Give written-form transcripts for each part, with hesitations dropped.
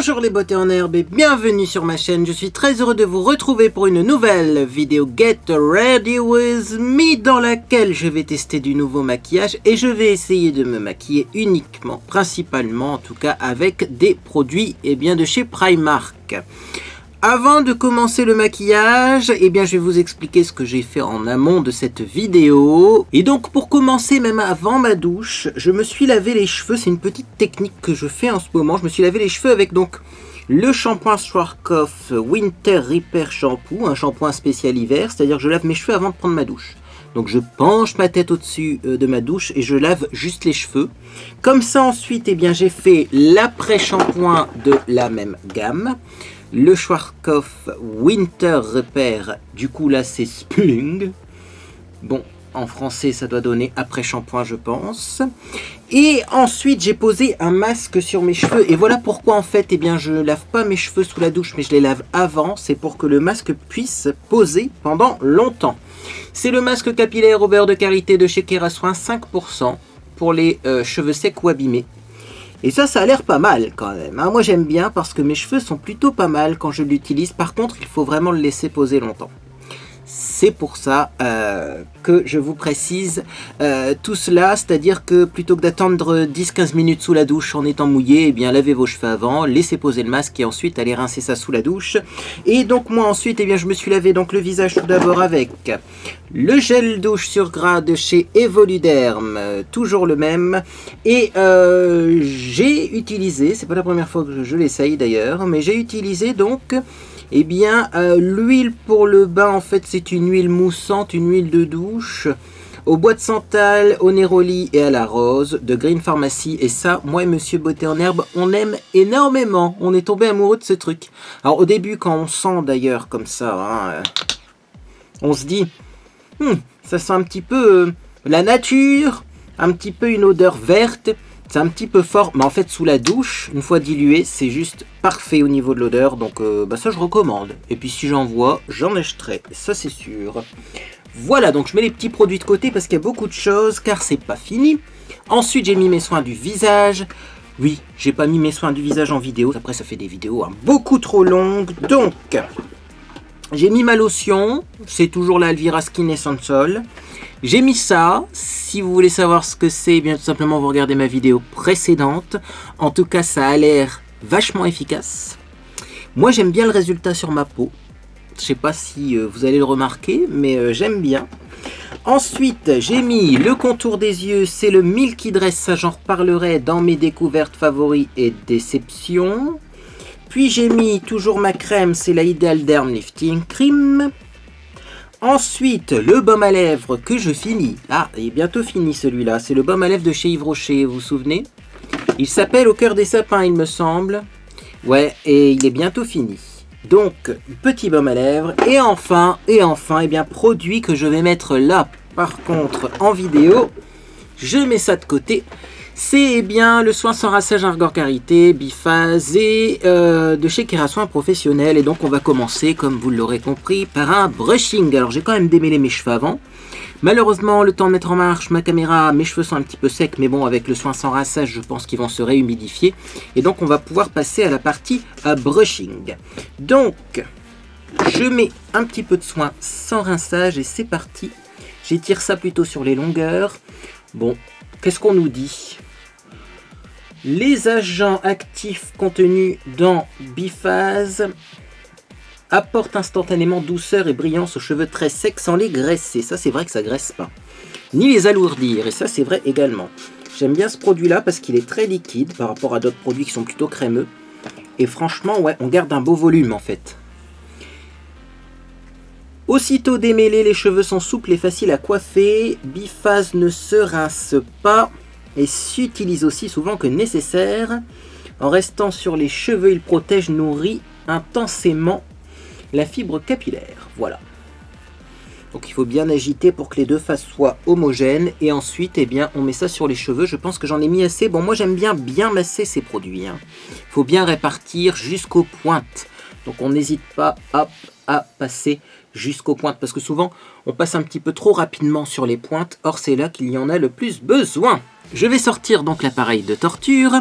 Bonjour les beautés en herbe et bienvenue sur ma chaîne. Je suis très heureux de vous retrouver pour une nouvelle vidéo Get Ready With Me dans laquelle je vais tester du nouveau maquillage et je vais essayer de me maquiller uniquement, principalement en tout cas avec des produits de chez Primark. Avant de commencer le maquillage, je vais vous expliquer ce que j'ai fait en amont de cette vidéo. Et donc pour commencer, même avant ma douche, je me suis lavé les cheveux. C'est une petite technique que je fais en ce moment. Je me suis lavé les cheveux avec donc le shampoing Schwarzkopf Winter Repair Shampoo, un shampoing spécial hiver. C'est-à-dire que je lave mes cheveux avant de prendre ma douche. Donc je penche ma tête au-dessus de ma douche et je lave juste les cheveux. Comme ça ensuite, j'ai fait l'après-shampoing de la même gamme. Le Schwarzkopf Winter Repair, du coup là c'est Spüling. Bon, en français ça doit donner après shampoing je pense. Et ensuite j'ai posé un masque sur mes cheveux. Et voilà pourquoi en fait je lave pas mes cheveux sous la douche mais je les lave avant. C'est pour que le masque puisse poser pendant longtemps. C'est le masque capillaire au beurre de karité de chez Kerasoin, 5% pour les cheveux secs ou abîmés. Et ça a l'air pas mal quand même. Moi j'aime bien parce que mes cheveux sont plutôt pas mal quand je l'utilise. Par contre, il faut vraiment le laisser poser longtemps. C'est pour ça que je vous précise tout cela. C'est-à-dire que plutôt que d'attendre 10-15 minutes sous la douche en étant mouillé, lavez vos cheveux avant, laissez poser le masque et ensuite allez rincer ça sous la douche. Et donc moi ensuite, je me suis lavé donc le visage tout d'abord avec le gel douche sur gras de chez Evoluderm, toujours le même. Et j'ai utilisé, c'est pas la première fois que je l'essaye d'ailleurs, mais j'ai utilisé donc l'huile pour le bain. En fait c'est une huile moussante, une huile de douche au bois de santal, au néroli et à la rose de Green Pharmacy. Et ça, moi et Monsieur Beauté en herbe, on aime énormément. On est tombé amoureux de ce truc. Alors au début quand on sent d'ailleurs comme ça, on se dit ça sent un petit peu la nature, un petit peu une odeur verte. C'est un petit peu fort, mais en fait sous la douche, une fois dilué, c'est juste parfait au niveau de l'odeur. Donc ça je recommande. Et puis si j'en vois, j'en achèterai, ça c'est sûr. Voilà, donc je mets les petits produits de côté parce qu'il y a beaucoup de choses, car c'est pas fini. Ensuite j'ai mis mes soins du visage. Oui, j'ai pas mis mes soins du visage en vidéo. Après ça fait des vidéos beaucoup trop longues. Donc j'ai mis ma lotion, c'est toujours la Elvira Skin Essential. J'ai mis ça, si vous voulez savoir ce que c'est, tout simplement vous regardez ma vidéo précédente. En tout cas, ça a l'air vachement efficace. Moi, j'aime bien le résultat sur ma peau. Je sais pas si vous allez le remarquer, mais j'aime bien. Ensuite, j'ai mis le contour des yeux, c'est le Milky Dress, ça j'en reparlerai dans mes découvertes favoris et déceptions. Puis j'ai mis toujours ma crème, c'est la Ideal Derm Lifting Cream. Ensuite, le baume à lèvres que je finis. Ah, il est bientôt fini celui-là. C'est le baume à lèvres de chez Yves Rocher, vous vous souvenez? Il s'appelle Au cœur des sapins, il me semble. Ouais, et il est bientôt fini. Donc, petit baume à lèvres. Et enfin, produit que je vais mettre là, par contre, en vidéo. Je mets ça de côté. C'est le soin sans rinçage Argan Karité, biphasé de chez Kerasoin Professionnel. Et donc on va commencer, comme vous l'aurez compris, par un brushing. Alors j'ai quand même démêlé mes cheveux avant. Malheureusement, le temps de mettre en marche ma caméra, mes cheveux sont un petit peu secs. Mais bon, avec le soin sans rinçage, je pense qu'ils vont se réhumidifier. Et donc on va pouvoir passer à la partie brushing. Donc, je mets un petit peu de soin sans rinçage et c'est parti. J'étire ça plutôt sur les longueurs. Bon, qu'est-ce qu'on nous dit ? Les agents actifs contenus dans Biphase apportent instantanément douceur et brillance aux cheveux très secs sans les graisser. Ça, c'est vrai que ça graisse pas. Ni les alourdir. Et ça, c'est vrai également. J'aime bien ce produit-là parce qu'il est très liquide par rapport à d'autres produits qui sont plutôt crémeux. Et franchement, ouais, on garde un beau volume en fait. Aussitôt démêlés, les cheveux sont souples et faciles à coiffer. Biphase ne se rince pas et s'utilise aussi souvent que nécessaire. En restant sur les cheveux, il protège, nourrit intensément la fibre capillaire. Voilà. Donc il faut bien agiter pour que les deux faces soient homogènes. Et ensuite, on met ça sur les cheveux. Je pense que j'en ai mis assez. Bon, moi j'aime bien masser ces produits. Il faut bien répartir jusqu'aux pointes. Donc on n'hésite pas à passer jusqu'aux pointes. Parce que souvent, on passe un petit peu trop rapidement sur les pointes. Or, c'est là qu'il y en a le plus besoin. Je vais sortir donc l'appareil de torture.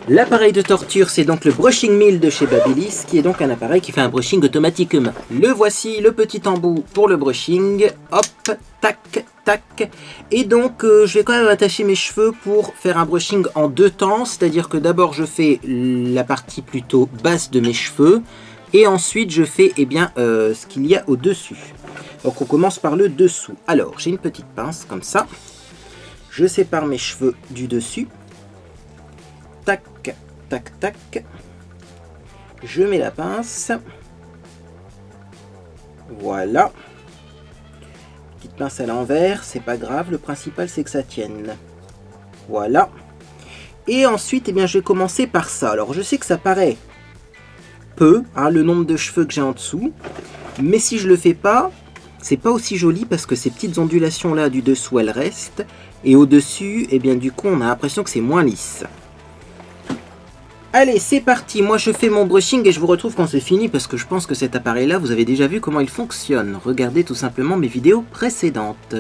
L'appareil de torture, c'est donc le Brushing Mill de chez Babyliss, qui est donc un appareil qui fait un brushing automatiquement. Le voici, le petit embout pour le brushing. Hop, tac, tac. Et donc, je vais quand même attacher mes cheveux pour faire un brushing en 2 temps. C'est-à-dire que d'abord, je fais la partie plutôt basse de mes cheveux. Et ensuite, je fais ce qu'il y a au-dessus. Donc, on commence par le dessous. Alors, j'ai une petite pince comme ça. Je sépare mes cheveux du dessus. Tac, tac, tac. Je mets la pince. Voilà. Petite pince à l'envers, c'est pas grave. Le principal, c'est que ça tienne. Voilà. Et ensuite, je vais commencer par ça. Alors, je sais que ça paraît peu, le nombre de cheveux que j'ai en dessous. Mais si je le fais pas, c'est pas aussi joli parce que ces petites ondulations-là du dessous, elles restent. Et au-dessus, du coup, on a l'impression que c'est moins lisse. Allez, c'est parti, moi je fais mon brushing et je vous retrouve quand c'est fini parce que je pense que cet appareil-là, vous avez déjà vu comment il fonctionne. Regardez tout simplement mes vidéos précédentes.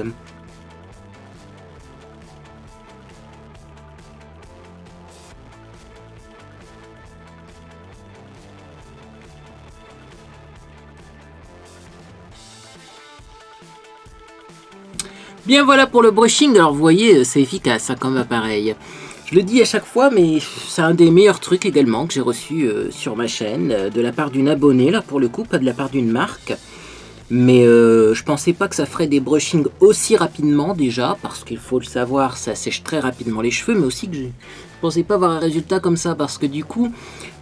Bien voilà pour le brushing, alors vous voyez, c'est efficace comme appareil. Je le dis à chaque fois, mais c'est un des meilleurs trucs également que j'ai reçu sur ma chaîne, de la part d'une abonnée, là pour le coup, pas de la part d'une marque. Mais je pensais pas que ça ferait des brushings aussi rapidement déjà, parce qu'il faut le savoir, ça sèche très rapidement les cheveux, mais aussi que je pensais pas avoir un résultat comme ça, parce que du coup,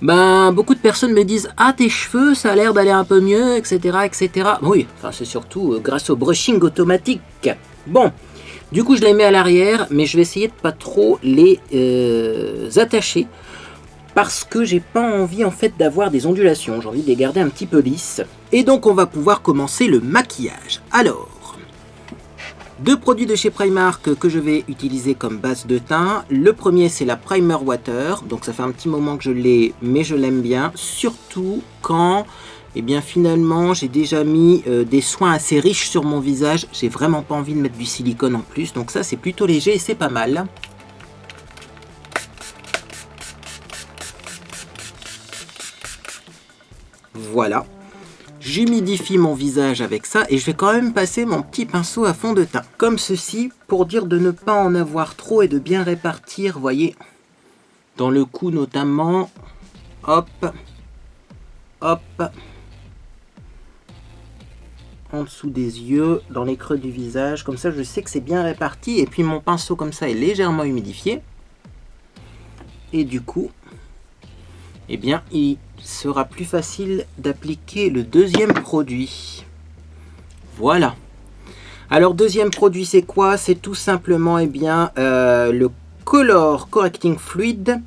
beaucoup de personnes me disent « Ah, tes cheveux, ça a l'air d'aller un peu mieux, etc. etc. » Oui, enfin c'est surtout grâce au brushing automatique. Bon. Du coup, je les mets à l'arrière, mais je vais essayer de pas trop les attacher parce que j'ai pas envie en fait d'avoir des ondulations. J'ai envie de les garder un petit peu lisses. Et donc, on va pouvoir commencer le maquillage. Alors, 2 produits de chez Primark que je vais utiliser comme base de teint. Le premier, c'est la Primer Water. Donc, ça fait un petit moment que je l'ai, mais je l'aime bien. Surtout quand... finalement, j'ai déjà mis des soins assez riches sur mon visage. J'ai vraiment pas envie de mettre du silicone en plus. Donc ça, c'est plutôt léger et c'est pas mal. Voilà. J'humidifie mon visage avec ça. Et je vais quand même passer mon petit pinceau à fond de teint. Comme ceci, pour dire de ne pas en avoir trop et de bien répartir, voyez, dans le cou notamment. Hop. Hop. En dessous des yeux, dans les creux du visage, comme ça je sais que c'est bien réparti, et puis mon pinceau comme ça est légèrement humidifié, et du coup, il sera plus facile d'appliquer le deuxième produit. Voilà. Alors deuxième produit c'est quoi? C'est tout simplement le Color Correcting Fluid,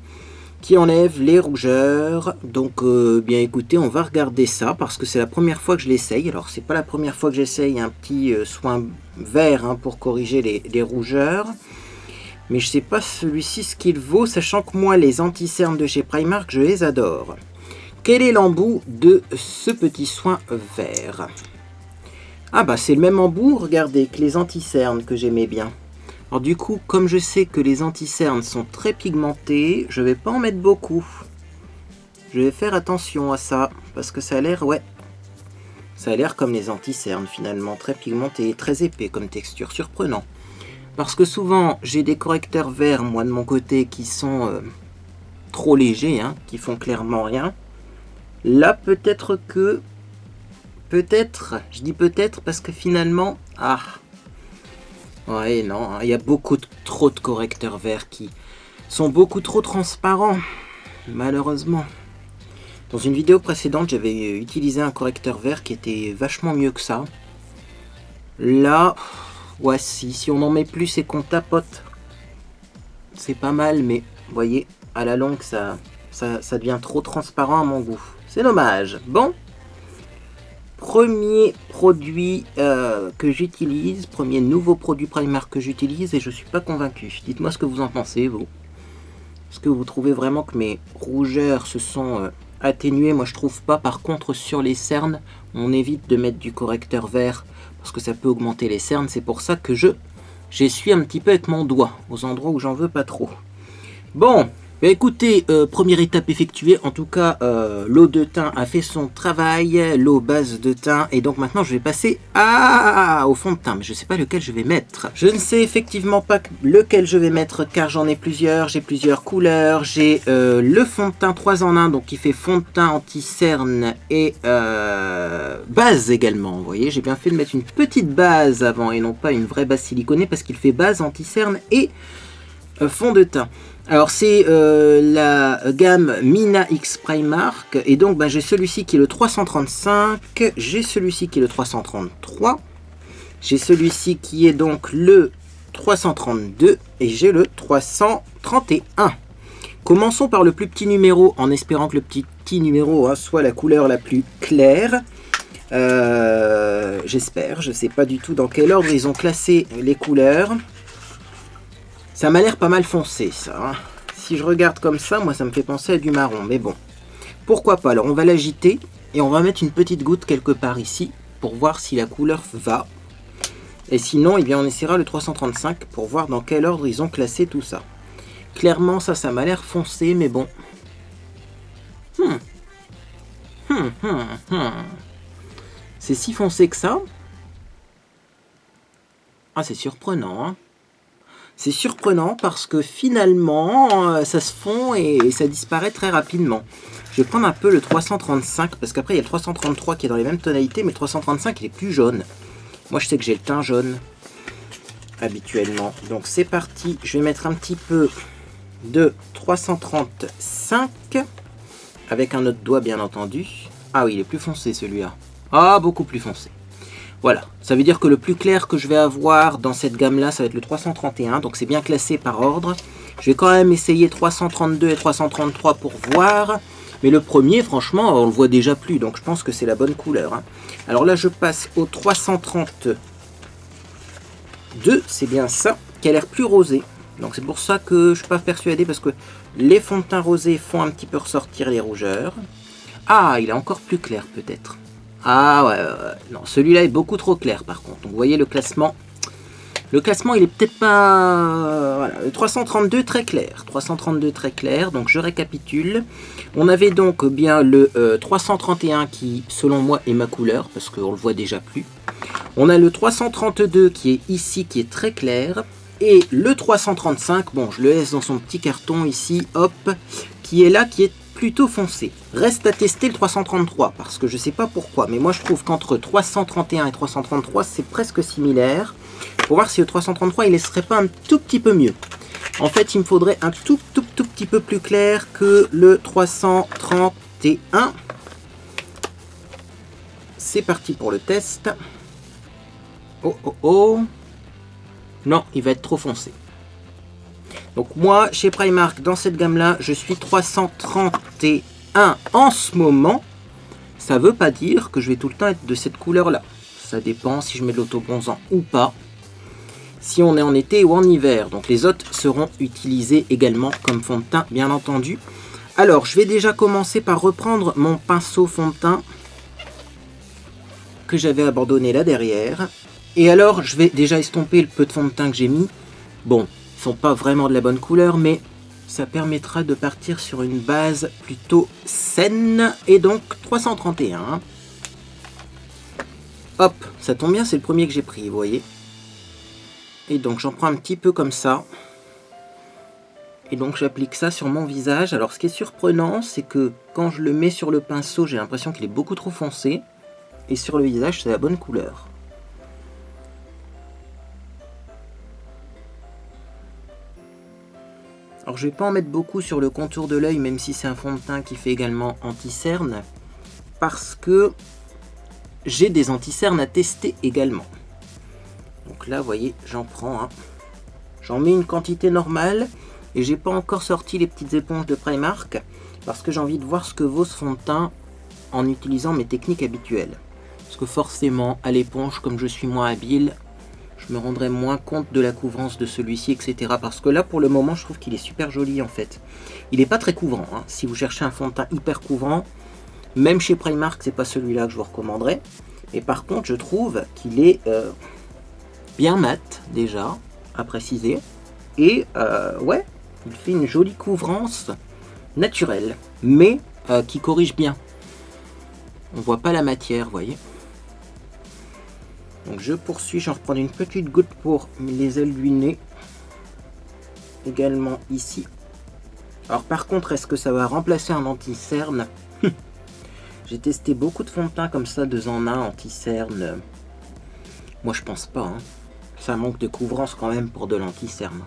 qui enlève les rougeurs. Donc écoutez, on va regarder ça parce que c'est la première fois que je l'essaye. Alors c'est pas la première fois que j'essaye un petit soin vert pour corriger les rougeurs, mais je sais pas celui-ci ce qu'il vaut, sachant que moi les anti-cernes de chez Primark, je les adore. Quel est l'embout de ce petit soin vert? Ah c'est le même embout, regardez, que les anti-cernes que j'aimais bien. Alors du coup, comme je sais que les anti-cernes sont très pigmentés, je vais pas en mettre beaucoup. Je vais faire attention à ça, parce que ça a l'air, ça a l'air comme les anti-cernes finalement, très pigmenté, très épais comme texture, surprenant. Parce que souvent, j'ai des correcteurs verts, moi de mon côté, qui sont trop légers, qui font clairement rien. Là, peut-être que... je dis peut-être parce que finalement... Ouais, non, il y a trop de correcteurs verts qui sont beaucoup trop transparents, malheureusement. Dans une vidéo précédente, j'avais utilisé un correcteur vert qui était vachement mieux que ça. Là, si on en met plus et qu'on tapote, c'est pas mal, mais vous voyez, à la longue, ça devient trop transparent à mon goût. C'est dommage. Bon. Premier produit que j'utilise, premier nouveau produit Primark que j'utilise et je suis pas convaincu. Dites-moi ce que vous en pensez, vous. Est-ce que vous trouvez vraiment que mes rougeurs se sont atténuées? Moi je trouve pas. Par contre sur les cernes, on évite de mettre du correcteur vert parce que ça peut augmenter les cernes. C'est pour ça que j'essuie un petit peu avec mon doigt aux endroits où j'en veux pas trop. Bon, Bah écoutez, première étape effectuée, en tout cas l'eau de thym a fait son travail, l'eau base de thym, et donc maintenant je vais passer au fond de teint, mais je ne sais pas lequel je vais mettre. Je ne sais effectivement pas lequel je vais mettre car j'en ai plusieurs, j'ai plusieurs couleurs, j'ai le fond de teint 3 en 1, donc qui fait fond de teint anti-cerne et base également, vous voyez, j'ai bien fait de mettre une petite base avant et non pas une vraie base siliconée parce qu'il fait base anti-cerne et fond de teint. Alors c'est la gamme Mina X Primark et donc j'ai celui-ci qui est le 335, j'ai celui-ci qui est le 333, j'ai celui-ci qui est donc le 332 et j'ai le 331. Commençons par le plus petit numéro en espérant que le petit numéro soit la couleur la plus claire. J'espère, je ne sais pas du tout dans quel ordre ils ont classé les couleurs. Ça m'a l'air pas mal foncé, ça. Si je regarde comme ça, moi, ça me fait penser à du marron. Mais bon, pourquoi pas. Alors, on va l'agiter et on va mettre une petite goutte quelque part ici pour voir si la couleur va. Et sinon, eh bien, on essaiera le 335 pour voir dans quel ordre ils ont classé tout ça. Clairement, ça m'a l'air foncé, mais bon. C'est si foncé que ça. Ah, c'est surprenant, hein. C'est surprenant parce que finalement, ça se fond et ça disparaît très rapidement. Je vais prendre un peu le 335 parce qu'après il y a le 333 qui est dans les mêmes tonalités, mais le 335 il est plus jaune. Moi je sais que j'ai le teint jaune habituellement. Donc c'est parti, je vais mettre un petit peu de 335 avec un autre doigt bien entendu. Ah oui, il est plus foncé celui-là. Ah, beaucoup plus foncé. Voilà, ça veut dire que le plus clair que je vais avoir dans cette gamme-là, ça va être le 331. Donc c'est bien classé par ordre. Je vais quand même essayer 332 et 333 pour voir. Mais le premier, franchement, on le voit déjà plus. Donc je pense que c'est la bonne couleur, hein. Alors là, je passe au 332. C'est bien ça, qui a l'air plus rosé. Donc c'est pour ça que je ne suis pas persuadé. Parce que les fonds de teint rosés font un petit peu ressortir les rougeurs. Ah, il est encore plus clair peut-être. Ah ouais. Non, celui-là est beaucoup trop clair par contre. Donc vous voyez le classement. Le classement il est peut-être pas... Voilà, le 332 très clair. 332 très clair, donc je récapitule. On avait donc bien le 331 qui selon moi est ma couleur, parce qu'on le voit déjà plus. On a le 332 qui est ici, qui est très clair. Et le 335, bon je le laisse dans son petit carton ici, hop, qui est là, qui est plutôt foncé. Reste à tester le 333 parce que je sais pas pourquoi, mais moi je trouve qu'entre 331 et 333 c'est presque similaire. Pour voir si le 333 il ne serait pas un tout petit peu mieux. En fait il me faudrait un tout petit peu plus clair que le 331. C'est parti pour le test. Oh non, il va être trop foncé. Donc moi, chez Primark, dans cette gamme-là, je suis 331 en ce moment. Ça ne veut pas dire que je vais tout le temps être de cette couleur-là. Ça dépend si je mets de l'autobronzant ou pas. Si on est en été ou en hiver. Donc les autres seront utilisés également comme fond de teint, bien entendu. Alors, je vais déjà commencer par reprendre mon pinceau fond de teint que j'avais abandonné là derrière. Et alors, je vais déjà estomper le peu de fond de teint que j'ai mis. Bon, ils sont pas vraiment de la bonne couleur, mais ça permettra de partir sur une base plutôt saine. Et donc 331. Hop, ça tombe bien, c'est le premier que j'ai pris, vous voyez. Et donc j'en prends un petit peu comme ça. Et donc j'applique ça sur mon visage. Alors ce qui est surprenant, c'est que quand je le mets sur le pinceau, j'ai l'impression qu'il est beaucoup trop foncé. Et sur le visage, c'est la bonne couleur. Alors je vais pas en mettre beaucoup sur le contour de l'œil, même si c'est un fond de teint qui fait également anti-cerne, parce que j'ai des anti-cernes à tester également. Donc là, vous voyez, j'en prends un. J'en mets une quantité normale, et j'ai pas encore sorti les petites éponges de Primark, parce que j'ai envie de voir ce que vaut ce fond de teint en utilisant mes techniques habituelles. Parce que forcément, à l'éponge, comme je suis moins habile, je me rendrai moins compte de la couvrance de celui-ci, etc. Parce que là, pour le moment, je trouve qu'il est super joli, en fait. Il n'est pas très couvrant, hein. Si vous cherchez un fond de teint hyper couvrant, même chez Primark, c'est pas celui-là que je vous recommanderais. Et par contre, je trouve qu'il est bien mat, déjà, à préciser. Et, ouais, Il fait une jolie couvrance naturelle, mais qui corrige bien. On voit pas la matière, vous voyez. Donc je poursuis, j'en reprends une petite goutte pour les ailes du nez. Également ici. Alors par contre, est-ce que ça va remplacer un anti-cerne? J'ai testé beaucoup de fond de teint comme ça, 2 en 1, anti-cerne. Moi je pense pas, hein. Ça manque de couvrance quand même pour de l'anti-cerne.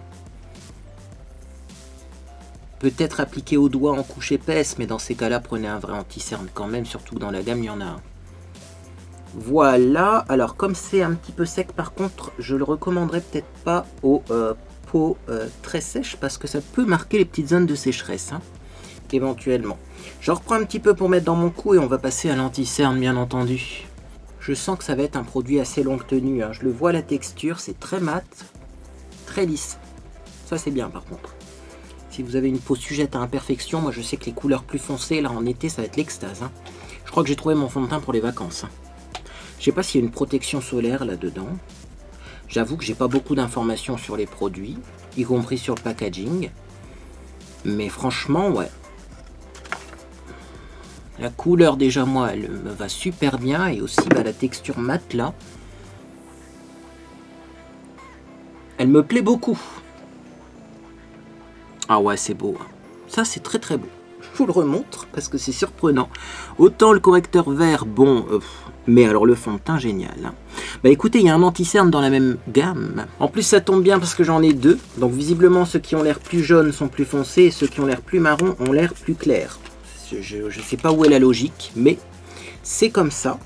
Peut-être appliqué au doigt en couche épaisse, mais dans ces cas-là, prenez un vrai anti-cerne quand même, surtout que dans la gamme, il y en a un. Voilà, alors comme c'est un petit peu sec par contre, je le recommanderais peut-être pas aux peaux très sèches parce que ça peut marquer les petites zones de sécheresse, hein, éventuellement. Je reprends un petit peu pour mettre dans mon cou et on va passer à l'anti-cerne bien entendu. Je sens que ça va être un produit assez longue tenue, hein. Je le vois la texture, c'est très mat, très lisse. Ça c'est bien par contre. Si vous avez une peau sujette à imperfection, moi je sais que les couleurs plus foncées, là en été ça va être l'extase, hein. Je crois que j'ai trouvé mon fond de teint pour les vacances, hein. Je sais pas s'il y a une protection solaire là-dedans. J'avoue que j'ai pas beaucoup d'informations sur les produits, y compris sur le packaging. Mais franchement, ouais. La couleur déjà, moi, elle me va super bien. Et aussi bah, la texture mate là. Elle me plaît beaucoup. Ah ouais, c'est beau. Ça, c'est très très beau. Je vous le remontre parce que c'est surprenant. Autant le correcteur vert, bon... mais alors le fond de teint, génial. Hein. Bah écoutez, il y a un anti-cerne dans la même gamme. En plus, ça tombe bien parce que j'en ai 2. Donc visiblement, ceux qui ont l'air plus jaunes sont plus foncés et ceux qui ont l'air plus marrons ont l'air plus clairs. Je ne sais pas où est la logique, mais c'est comme ça.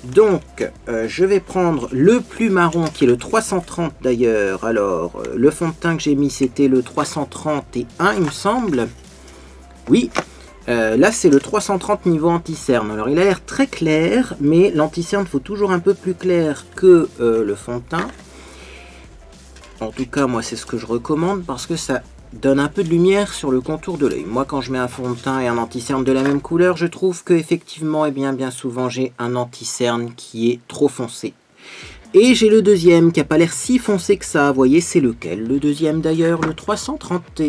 Donc, je vais prendre le plus marron qui est le 330 d'ailleurs. Alors, le fond de teint que j'ai mis, c'était le 331, il me semble. Oui. Là c'est le 330 niveau anti-cerne. Alors il a l'air très clair, mais l'anti-cerne faut toujours un peu plus clair que le fond de teint. En tout cas moi c'est ce que je recommande parce que ça donne un peu de lumière sur le contour de l'œil. Moi quand je mets un fond de teint et un anti-cerne de la même couleur, je trouve que effectivement, et bien souvent j'ai un anti-cerne qui est trop foncé. Et j'ai le deuxième qui n'a pas l'air si foncé que ça. Vous voyez c'est lequel? Le deuxième d'ailleurs, le 330.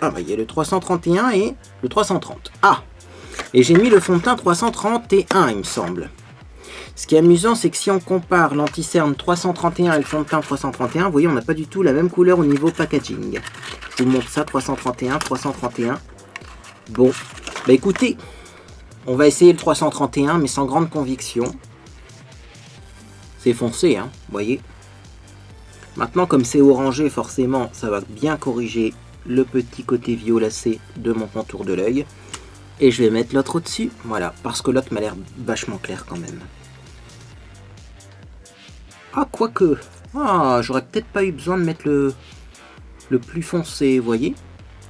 Ah bah il y a le 331 et le 330. Ah! Et j'ai mis le fond de teint 331 il me semble. Ce qui est amusant c'est que si on compare l'anti-cerne 331 et le fond de teint 331, vous voyez on n'a pas du tout la même couleur au niveau packaging. Je vous montre ça, 331, 331. Bon, bah écoutez, on va essayer le 331 mais sans grande conviction. C'est foncé hein, vous voyez. Maintenant comme c'est orangé forcément ça va bien corriger le petit côté violacé de mon contour de l'œil. Et je vais mettre l'autre au-dessus. Voilà, parce que l'autre m'a l'air vachement clair quand même. Ah, quoique. Ah, j'aurais peut-être pas eu besoin de mettre le plus foncé, vous voyez.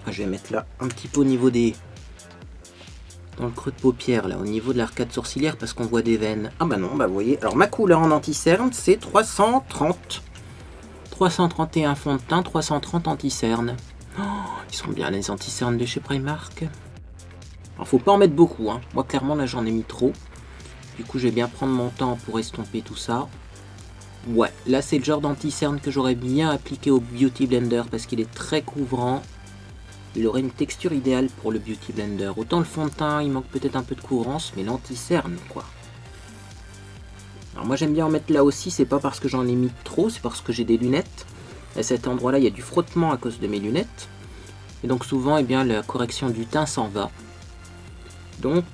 Ah, je vais mettre là, un petit peu au niveau des... dans le creux de paupière, là, au niveau de l'arcade sourcilière, parce qu'on voit des veines. Ah bah non, bah vous voyez. Alors ma couleur en anti-cerne, c'est 330. 331 fond de teint, 330 anti-cerne. Oh, ils sont bien les anti-cernes de chez Primark. Alors faut pas en mettre beaucoup, hein. Moi clairement là j'en ai mis trop. Du coup je vais bien prendre mon temps pour estomper tout ça. Ouais, là c'est le genre d'anti-cerne que j'aurais bien appliqué au Beauty Blender parce qu'il est très couvrant. Il aurait une texture idéale pour le Beauty Blender. Autant le fond de teint il manque peut-être un peu de couvrance, mais l'anti-cerne quoi. Alors moi j'aime bien en mettre là aussi, c'est pas parce que j'en ai mis trop, c'est parce que j'ai des lunettes. À cet endroit là il y a du frottement à cause de mes lunettes. Et donc souvent eh bien, la correction du teint s'en va. Donc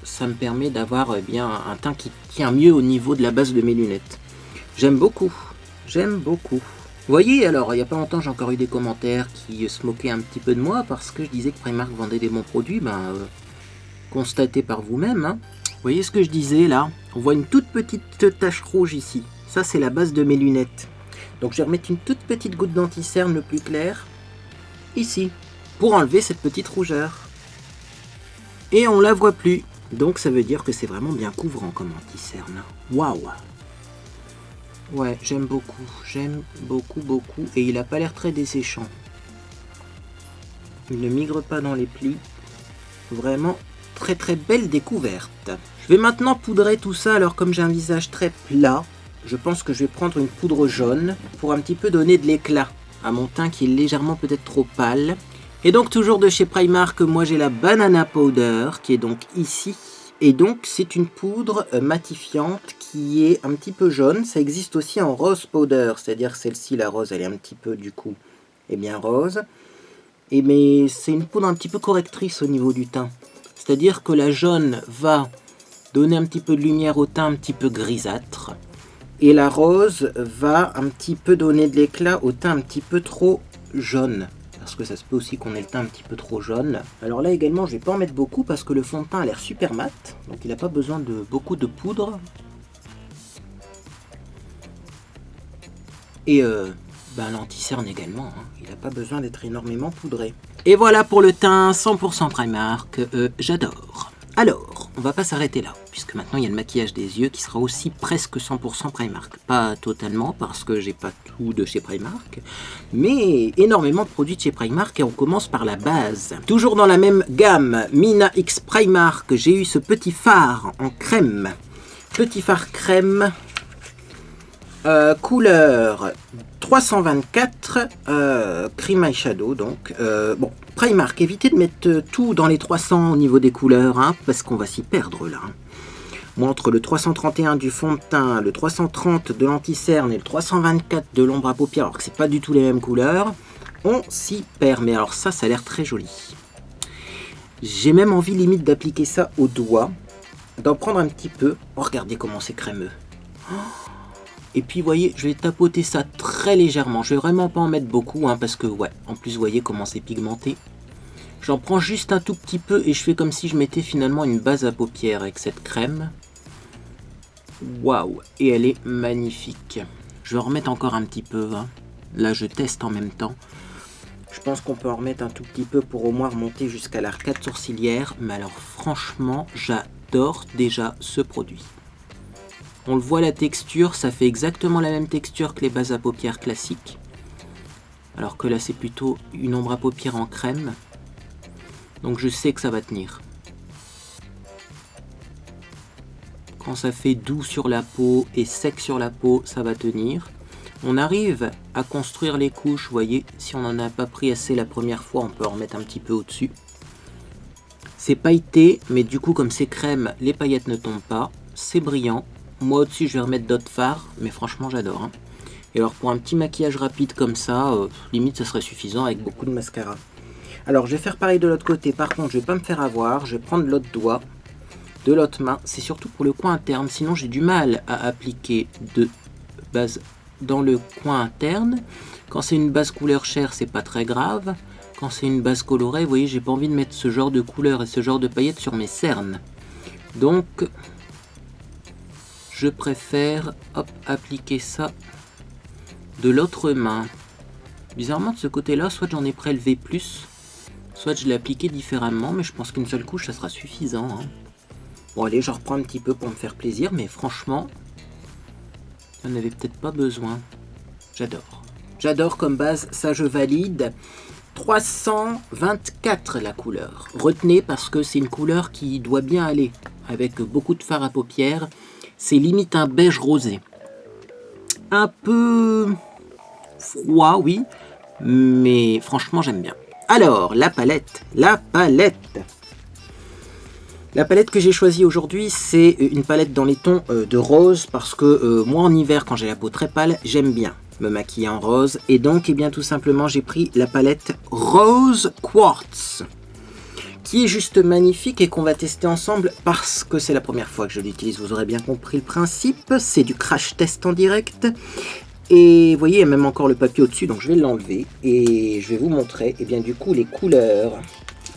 ça me permet d'avoir eh bien, un teint qui tient mieux au niveau de la base de mes lunettes. J'aime beaucoup, j'aime beaucoup. Vous voyez alors, il n'y a pas longtemps j'ai encore eu des commentaires qui se moquaient un petit peu de moi parce que je disais que Primark vendait des bons produits. Constatez par vous-même. Hein. Vous voyez ce que je disais là? On voit une toute petite tache rouge ici. Ça c'est la base de mes lunettes. Donc je vais remettre une toute petite goutte d'anti-cerne le plus clair ici pour enlever cette petite rougeur. Et on la voit plus. Donc ça veut dire que c'est vraiment bien couvrant comme anti-cerne. Waouh! Ouais, j'aime beaucoup. Et il a pas l'air très desséchant. Il ne migre pas dans les plis. Vraiment très belle découverte. Je vais maintenant poudrer tout ça. Alors comme j'ai un visage très plat, je pense que je vais prendre une poudre jaune pour un petit peu donner de l'éclat à mon teint qui est légèrement peut-être trop pâle. Et donc toujours de chez Primark, moi j'ai la Banana Powder qui est donc ici. Et donc c'est une poudre matifiante qui est un petit peu jaune. Ça existe aussi en Rose Powder, c'est-à-dire celle-ci, la rose, elle est un petit peu du coup, eh bien rose. Et mais c'est une poudre un petit peu correctrice au niveau du teint. C'est-à-dire que la jaune va donner un petit peu de lumière au teint un petit peu grisâtre. Et la rose va un petit peu donner de l'éclat au teint un petit peu trop jaune. Parce que ça se peut aussi qu'on ait le teint un petit peu trop jaune. Alors là également, je vais pas en mettre beaucoup parce que le fond de teint a l'air super mat. Donc il n'a pas besoin de beaucoup de poudre. Et l'anti-cerne également, hein. Il n'a pas besoin d'être énormément poudré. Et voilà pour le teint 100% Primark, j'adore. Alors, on va pas s'arrêter là, puisque maintenant il y a le maquillage des yeux qui sera aussi presque 100% Primark. Pas totalement, parce que j'ai pas tout de chez Primark, mais énormément de produits de chez Primark, et on commence par la base. Toujours dans la même gamme, Mina X Primark, j'ai eu ce petit fard en crème. Petit fard crème, couleur 324, Cream Eyeshadow, donc. Bon, Primark, évitez de mettre tout dans les 300 au niveau des couleurs, hein, parce qu'on va s'y perdre là. Hein. Moi, entre le 331 du fond de teint, le 330 de l'anti-cerne et le 324 de l'ombre à paupières, alors que c'est pas du tout les mêmes couleurs, on s'y perd. Mais alors ça a l'air très joli. J'ai même envie limite d'appliquer ça au doigt, d'en prendre un petit peu. Oh, regardez comment c'est crémeux. Oh. Et puis, vous voyez, je vais tapoter ça très légèrement. Je vais vraiment pas en mettre beaucoup, hein, parce que, ouais, en plus, vous voyez comment c'est pigmenté. J'en prends juste un tout petit peu et je fais comme si je mettais finalement une base à paupières avec cette crème. Waouh! Et elle est magnifique. Je vais en remettre encore un petit peu, hein. Là, je teste en même temps. Je pense qu'on peut en remettre un tout petit peu pour au moins remonter jusqu'à l'arcade sourcilière. Mais alors, franchement, j'adore déjà ce produit. On le voit, la texture, ça fait exactement la même texture que les bases à paupières classiques. Alors que là, c'est plutôt une ombre à paupières en crème. Donc je sais que ça va tenir. Quand ça fait doux sur la peau et sec sur la peau, ça va tenir. On arrive à construire les couches, vous voyez. Si on n'en a pas pris assez la première fois, on peut en remettre un petit peu au-dessus. C'est pailleté, mais du coup, comme c'est crème, les paillettes ne tombent pas. C'est brillant. Moi au-dessus je vais remettre d'autres fards, mais franchement j'adore. Hein. Et alors pour un petit maquillage rapide comme ça, limite ça serait suffisant avec beaucoup de mascara. Alors je vais faire pareil de l'autre côté, par contre je vais pas me faire avoir, je vais prendre l'autre doigt, de l'autre main, c'est surtout pour le coin interne, sinon j'ai du mal à appliquer de base dans le coin interne. Quand c'est une base couleur chair c'est pas très grave, quand c'est une base colorée, vous voyez j'ai pas envie de mettre ce genre de couleur et ce genre de paillettes sur mes cernes. Donc... je préfère appliquer ça de l'autre main. Bizarrement de ce côté-là, soit j'en ai prélevé plus, soit je l'ai appliqué différemment, mais je pense qu'une seule couche, ça sera suffisant. Hein. Bon allez, j'en reprends un petit peu pour me faire plaisir, mais franchement, j'en avais peut-être pas besoin. J'adore. J'adore comme base, ça je valide. 324 la couleur. Retenez parce que c'est une couleur qui doit bien aller avec beaucoup de fard à paupières. C'est limite un beige rosé. Un peu froid, oui, mais franchement, j'aime bien. Alors, la palette. La palette que j'ai choisie aujourd'hui, c'est une palette dans les tons de rose, parce que moi, en hiver, quand j'ai la peau très pâle, j'aime bien me maquiller en rose. Et donc, eh bien, tout simplement, j'ai pris la palette Rose Quartz, qui est juste magnifique et qu'on va tester ensemble parce que c'est la première fois que je l'utilise. Vous aurez bien compris le principe, c'est du crash test en direct. Et vous voyez, il y a même encore le papier au-dessus, donc je vais l'enlever et je vais vous montrer et bien du coup les couleurs.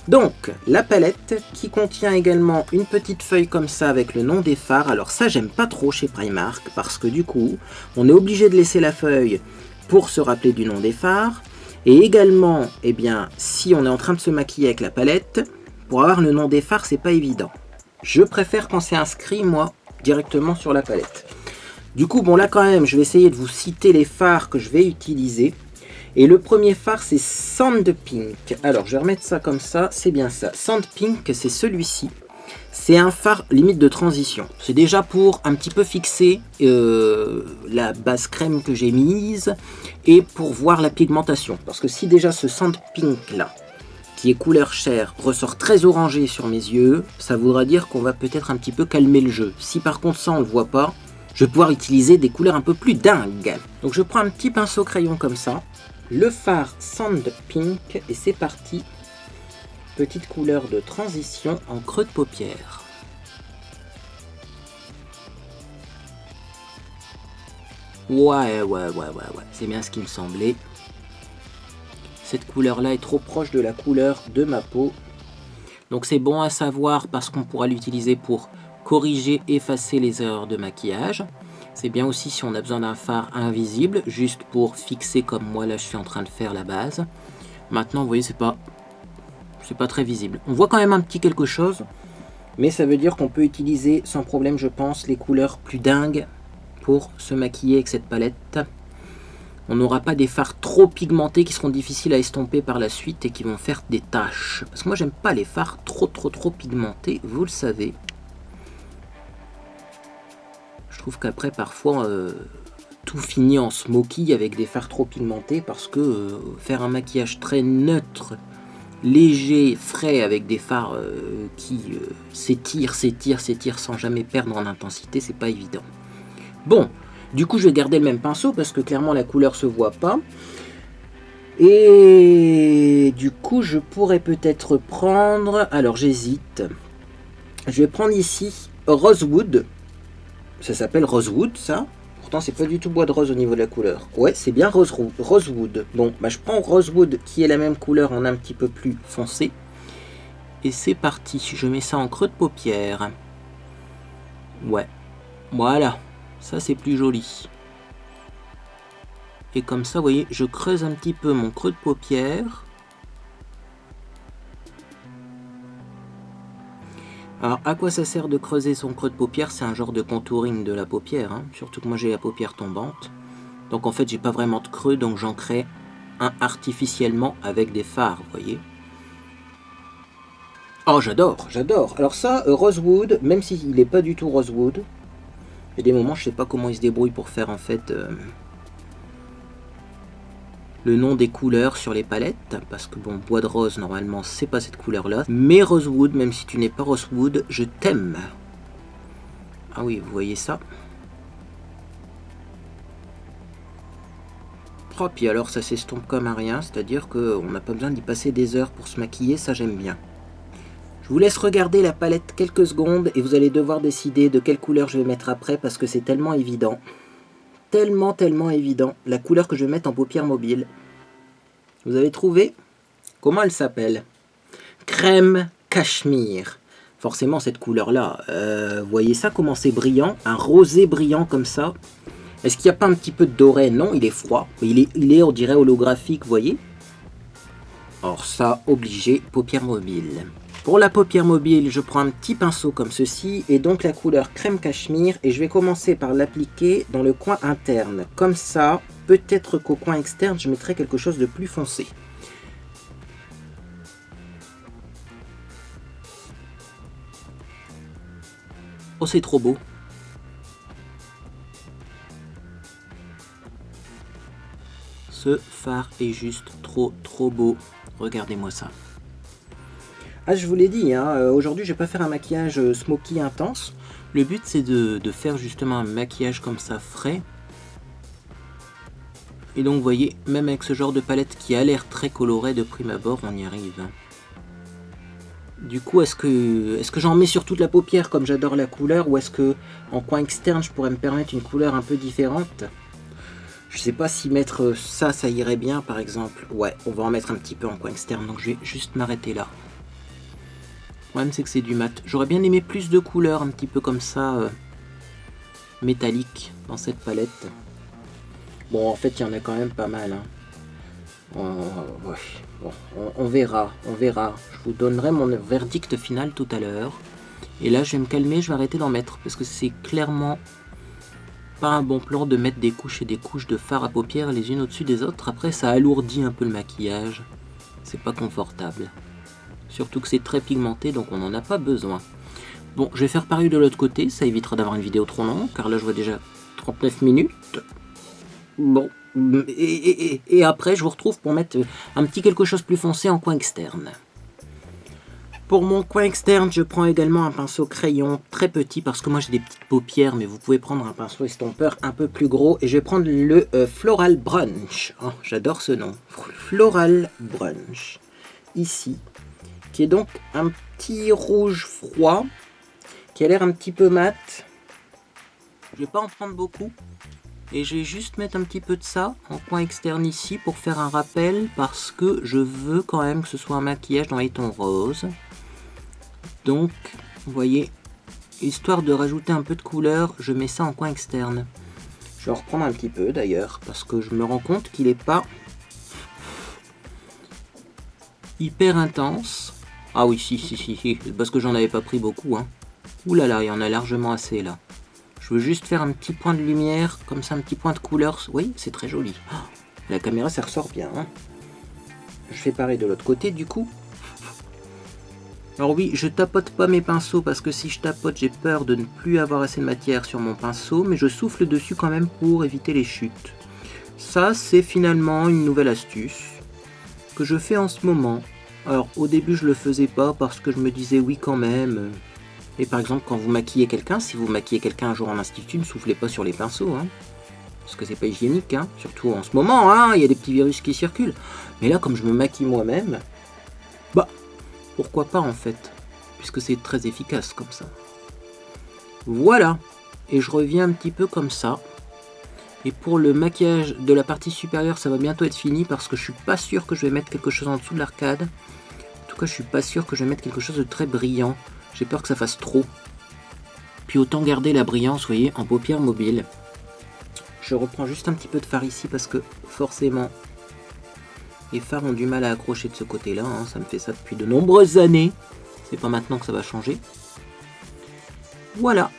Donc, la palette qui contient également une petite feuille comme ça avec le nom des fards. Alors ça, j'aime pas trop chez Primark parce que du coup, on est obligé de laisser la feuille pour se rappeler du nom des fards. Et également, eh bien, si on est en train de se maquiller avec la palette, pour avoir le nom des fards, c'est pas évident. Je préfère quand c'est inscrit, moi, directement sur la palette. Du coup, bon là quand même, je vais essayer de vous citer les fards que je vais utiliser. Et le premier fard, c'est Sand Pink. Alors, je vais remettre ça comme ça, c'est bien ça. Sand Pink, c'est celui-ci. C'est un fard limite de transition. C'est déjà pour un petit peu fixer la base crème que j'ai mise et pour voir la pigmentation. Parce que si déjà ce Sand Pink là, qui est couleur chair, ressort très orangé sur mes yeux, ça voudra dire qu'on va peut-être un petit peu calmer le jeu. Si par contre ça on le voit pas, je vais pouvoir utiliser des couleurs un peu plus dingues. Donc je prends un petit pinceau crayon comme ça, le fard Sand Pink et c'est parti. Petite couleur de transition en creux de paupière. Ouais, c'est bien ce qui me semblait. Cette couleur-là est trop proche de la couleur de ma peau. Donc c'est bon à savoir parce qu'on pourra l'utiliser pour corriger, effacer les erreurs de maquillage. C'est bien aussi si on a besoin d'un fard invisible, juste pour fixer comme moi là je suis en train de faire la base. Maintenant vous voyez c'est pas très visible. On voit quand même un petit quelque chose, mais ça veut dire qu'on peut utiliser sans problème je pense les couleurs plus dingues pour se maquiller avec cette palette. On n'aura pas des fards trop pigmentés qui seront difficiles à estomper par la suite et qui vont faire des taches. Parce que moi j'aime pas les fards trop pigmentés, vous le savez. Je trouve qu'après parfois tout finit en smoky avec des fards trop pigmentés parce que faire un maquillage très neutre, léger, frais avec des fards qui s'étirent sans jamais perdre en intensité, c'est pas évident. Bon, du coup je vais garder le même pinceau parce que clairement la couleur se voit pas. Et du coup je pourrais peut-être prendre, alors j'hésite, je vais prendre ici Rosewood. Ça s'appelle Rosewood ça. Pourtant c'est pas du tout bois de rose au niveau de la couleur. Ouais c'est bien Rosewood. Bon bah je prends Rosewood qui est la même couleur en un petit peu plus foncé. Et c'est parti, je mets ça en creux de paupière. Ouais, voilà, ça c'est plus joli. Et comme ça vous voyez je creuse un petit peu mon creux de paupière. Alors à quoi ça sert de creuser son creux de paupière? C'est un genre de contouring de la paupière, hein. Surtout que moi j'ai la paupière tombante. Donc en fait j'ai pas vraiment de creux, donc j'en crée un artificiellement avec des fards, vous voyez. Oh j'adore. Alors ça, Rosewood, même s'il n'est pas du tout Rosewood, il y a des moments je sais pas comment il se débrouille pour faire en fait le nom des couleurs sur les palettes, parce que bon, bois de rose normalement c'est pas cette couleur là, mais Rosewood, même si tu n'es pas Rosewood, je t'aime. Ah oui, vous voyez ça. Oh, puis alors ça s'estompe comme un rien, c'est à dire qu'on n'a pas besoin d'y passer des heures pour se maquiller, ça j'aime bien. Je vous laisse regarder la palette quelques secondes et vous allez devoir décider de quelle couleur je vais mettre après parce que c'est tellement évident. Tellement évident. La couleur que je vais mettre en paupière mobile. Vous avez trouvé? Comment elle s'appelle? Crème Cachemire. Forcément cette couleur là, vous voyez ça comment c'est brillant? Un rosé brillant comme ça. Est-ce qu'il n'y a pas un petit peu de doré? Non, il est froid. Il est on dirait holographique, vous voyez? Or ça, obligé, paupière mobile. Pour la paupière mobile, je prends un petit pinceau comme ceci, et donc la couleur crème cachemire, et je vais commencer par l'appliquer dans le coin interne. Comme ça, peut-être qu'au coin externe, je mettrai quelque chose de plus foncé. Oh, c'est trop beau. Ce fard est juste trop beau. Regardez-moi ça. Ah, je vous l'ai dit, hein, aujourd'hui je vais pas faire un maquillage smoky intense. Le but c'est de faire justement un maquillage comme ça frais. Et donc vous voyez, même avec ce genre de palette qui a l'air très colorée de prime abord, on y arrive. Du coup, est-ce que j'en mets sur toute la paupière comme j'adore la couleur, ou est-ce que en coin externe je pourrais me permettre une couleur un peu différente? Je sais pas si mettre ça, ça irait bien par exemple. Ouais, on va en mettre un petit peu en coin externe, donc je vais juste m'arrêter là. Le problème c'est que c'est du mat. J'aurais bien aimé plus de couleurs un petit peu comme ça, métalliques dans cette palette. Bon en fait il y en a quand même pas mal. Hein. Ouais. Bon, on verra. Je vous donnerai mon verdict final tout à l'heure. Et là je vais me calmer, je vais arrêter d'en mettre. Parce que c'est clairement pas un bon plan de mettre des couches et des couches de fard à paupières les unes au-dessus des autres. Après ça alourdit un peu le maquillage. C'est pas confortable. Surtout que c'est très pigmenté, donc on n'en a pas besoin. Bon, je vais faire pareil de l'autre côté, ça évitera d'avoir une vidéo trop longue, car là je vois déjà 39 minutes. Bon, et après je vous retrouve pour mettre un petit quelque chose plus foncé en coin externe. Pour mon coin externe, je prends également un pinceau crayon très petit, parce que moi j'ai des petites paupières, mais vous pouvez prendre un pinceau estompeur un peu plus gros, et je vais prendre le Floral Brunch. Oh, j'adore ce nom, Floral Brunch, ici, qui est donc un petit rouge froid, qui a l'air un petit peu mat. Je vais pas en prendre beaucoup. Et je vais juste mettre un petit peu de ça en coin externe ici pour faire un rappel, parce que je veux quand même que ce soit un maquillage dans les tons roses. Donc, vous voyez, histoire de rajouter un peu de couleur, je mets ça en coin externe. Je vais en reprendre un petit peu d'ailleurs, parce que je me rends compte qu'il n'est pas hyper intense. Ah oui, si, parce que j'en avais pas pris beaucoup, hein. Ouh là là, il y en a largement assez là. Je veux juste faire un petit point de lumière, comme ça, un petit point de couleur. Oui, c'est très joli. Oh, la caméra, ça ressort bien, hein. Je fais pareil de l'autre côté, du coup. Alors oui, je tapote pas mes pinceaux, parce que si je tapote, j'ai peur de ne plus avoir assez de matière sur mon pinceau, mais je souffle dessus quand même pour éviter les chutes. Ça, c'est finalement une nouvelle astuce que je fais en ce moment. Alors, au début, je le faisais pas, parce que je me disais oui quand même... Et par exemple, quand vous maquillez quelqu'un, si vous maquillez quelqu'un un jour en institut, ne soufflez pas sur les pinceaux, hein, parce que c'est pas hygiénique, hein, surtout en ce moment, hein, il y a des petits virus qui circulent. Mais là, comme je me maquille moi-même, bah, pourquoi pas en fait, puisque c'est très efficace comme ça. Voilà, et je reviens un petit peu comme ça. Et pour le maquillage de la partie supérieure, ça va bientôt être fini, parce que je suis pas sûr que je vais mettre quelque chose en dessous de l'arcade. En tout cas, je suis pas sûr que je vais mettre quelque chose de très brillant. J'ai peur que ça fasse trop. Puis autant garder la brillance, vous voyez, en paupières mobiles. Je reprends juste un petit peu de fard ici, parce que forcément, les fards ont du mal à accrocher de ce côté-là, hein. Ça me fait ça depuis de nombreuses années. C'est pas maintenant que ça va changer. Voilà.